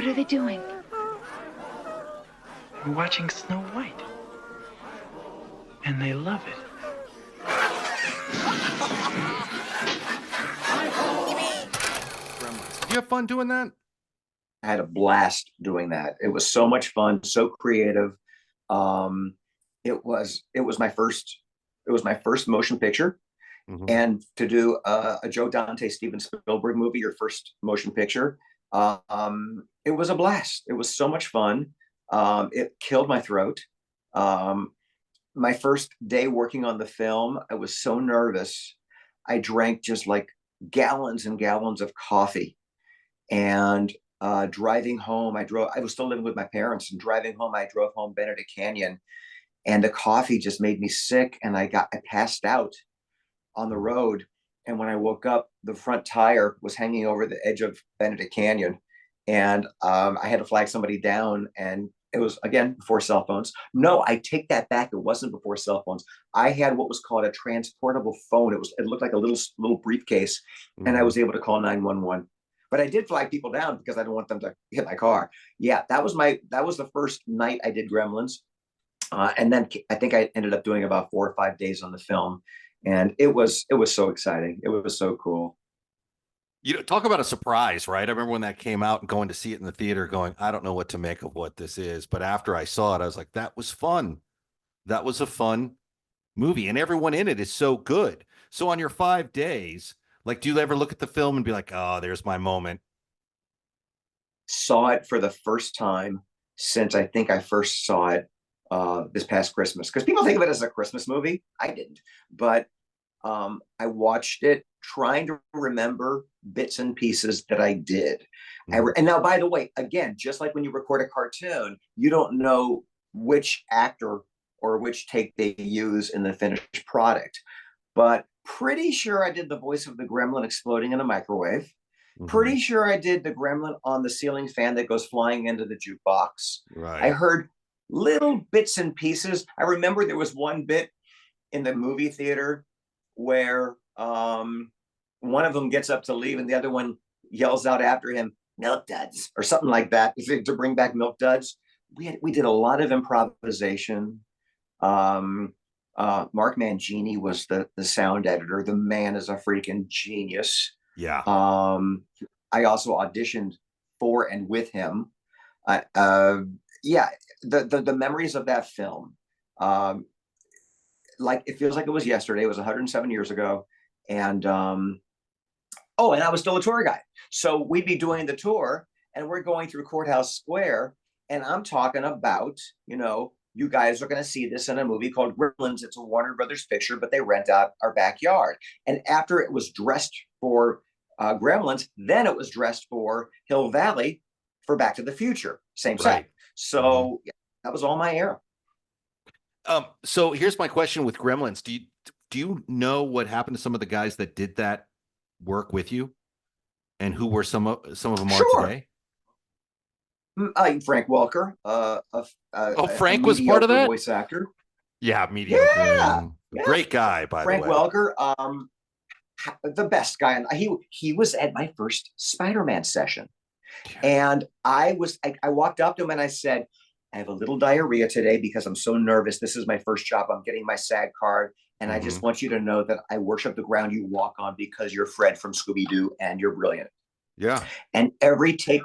What are they doing? We're watching Snow White. And they love it. Gremlins. Did you have fun doing that? I had a blast doing that. It was so much fun, so creative. It was my first motion picture. Mm-hmm. And to do a Joe Dante Steven Spielberg movie, your first motion picture, it was a blast. It was so much fun. It killed my throat. My first day working on the film, I was so nervous. I drank just like gallons and gallons of coffee. And driving home, I was still living with my parents, and driving home, I drove home Benedict Canyon, and the coffee just made me sick. And I passed out on the road. And when I woke up, the front tire was hanging over the edge of Benedict Canyon. And I had to flag somebody down. And it was, again, before cell phones. No, I take that back. It wasn't before cell phones. I had what was called a transportable phone. It looked like a little briefcase. Mm-hmm. And I was able to call 911. But I did flag people down because I didn't want them to hit my car. Yeah, that was the first night I did Gremlins. And then I think I ended up doing about 4 or 5 days on the film. And it was so exciting. It was so cool. You know, talk about a surprise, right? I remember when that came out and going to see it in the theater going, I don't know what to make of what this is. But after I saw it, I was like, that was fun. That was a fun movie. And everyone in it is so good. So on your 5 days, like, do you ever look at the film and be like, oh, there's my moment? Saw it for the first time since I think I first saw it this past Christmas. Because people think of it as a Christmas movie. I didn't. But I watched it trying to remember bits and pieces that I did. Mm-hmm. And now, by the way, again, just like when you record a cartoon, you don't know which actor or which take they use in the finished product. But pretty sure I did the voice of the gremlin exploding in a microwave. Mm-hmm. Pretty sure I did the gremlin on the ceiling fan that goes flying into the jukebox. Right. I heard little bits and pieces. I remember there was one bit in the movie theater where one of them gets up to leave and the other one yells out after him, "Milk duds," or something like that, to bring back milk duds. We did a lot of improvisation. Mark Mangini was the sound editor. The man is a freaking genius. Yeah. I also auditioned for and with him. Yeah, the memories of that film, like it feels like it was yesterday. It was 107 years ago. And and I was still a tour guide. So we'd be doing the tour and we're going through Courthouse Square. And I'm talking about, you guys are going to see this in a movie called Gremlins. It's a Warner Brothers picture, but they rent out our backyard. And after it was dressed for Gremlins, then it was dressed for Hill Valley for Back to the Future. Same set. So yeah, that was all my era. So here's my question with Gremlins. Do you know what happened to some of the guys that did that work with you, and who were some of them are today? Frank Welker. Frank was part of that? Voice actor. Yeah, mediocre. Yeah. Great guy, by Frank the way. Welker. the best guy. And he was at my first Spider-Man session. And I walked up to him and I said, I have a little diarrhea today because I'm so nervous. This is my first job. I'm getting my SAG card. And I just want you to know that I worship the ground you walk on because you're Fred from Scooby-Doo and you're brilliant. Yeah. And every take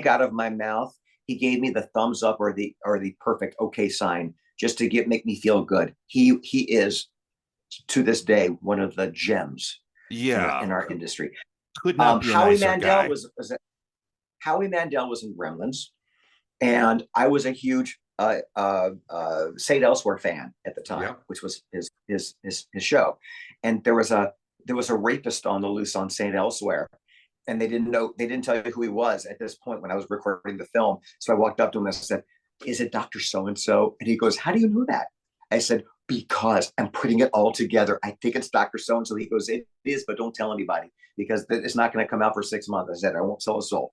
out of my mouth, he gave me the thumbs up or the perfect okay sign just to make me feel good. He is, to this day, one of the gems in our industry. Could not be a nicer guy. Howie Mandel was in Gremlins, and I was a huge Say It Elsewhere fan at the time, which was his show. And there was a rapist on the loose on Say It Elsewhere, and they didn't tell you who he was at this point when I was recording the film. So I walked up to him and I said, "Is it Dr. So-and-so?" And he goes, "How do you know that?" I said, "Because I'm putting it all together. I think it's Dr. So-and-so." He goes, "It is, but don't tell anybody because it's not going to come out for 6 months." I said, "I won't sell a soul."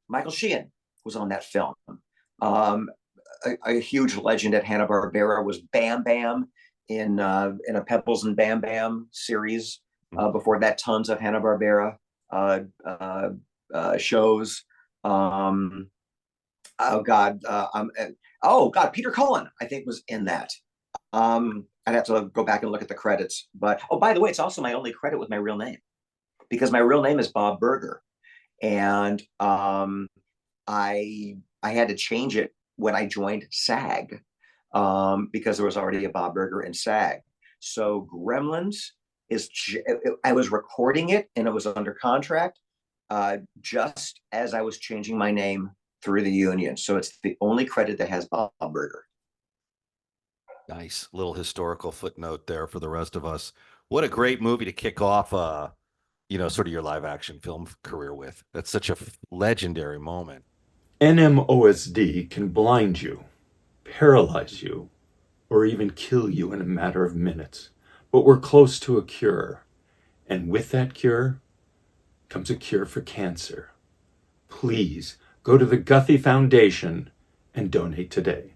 Michael Sheehan was on that film. A huge legend at Hanna-Barbera was Bam Bam in a Pebbles and Bam Bam series. Before that, tons of Hanna-Barbera shows. Peter Cullen, I think, was in that. I'd have to go back and look at the credits. But by the way, it's also my only credit with my real name because my real name is Bob Berger. And I had to change it when I joined SAG because there was already a Bob Berger in SAG. So Gremlins I was recording it and it was under contract just as I was changing my name through the union. So it's the only credit that has Bob Berger. Nice little historical footnote there for the rest of us. What a great movie to kick off sort of your live action film career with. That's such a legendary moment. NMOSD can blind you, paralyze you, or even kill you in a matter of minutes. But we're close to a cure. And with that cure comes a cure for cancer. Please go to the Guthrie Foundation and donate today.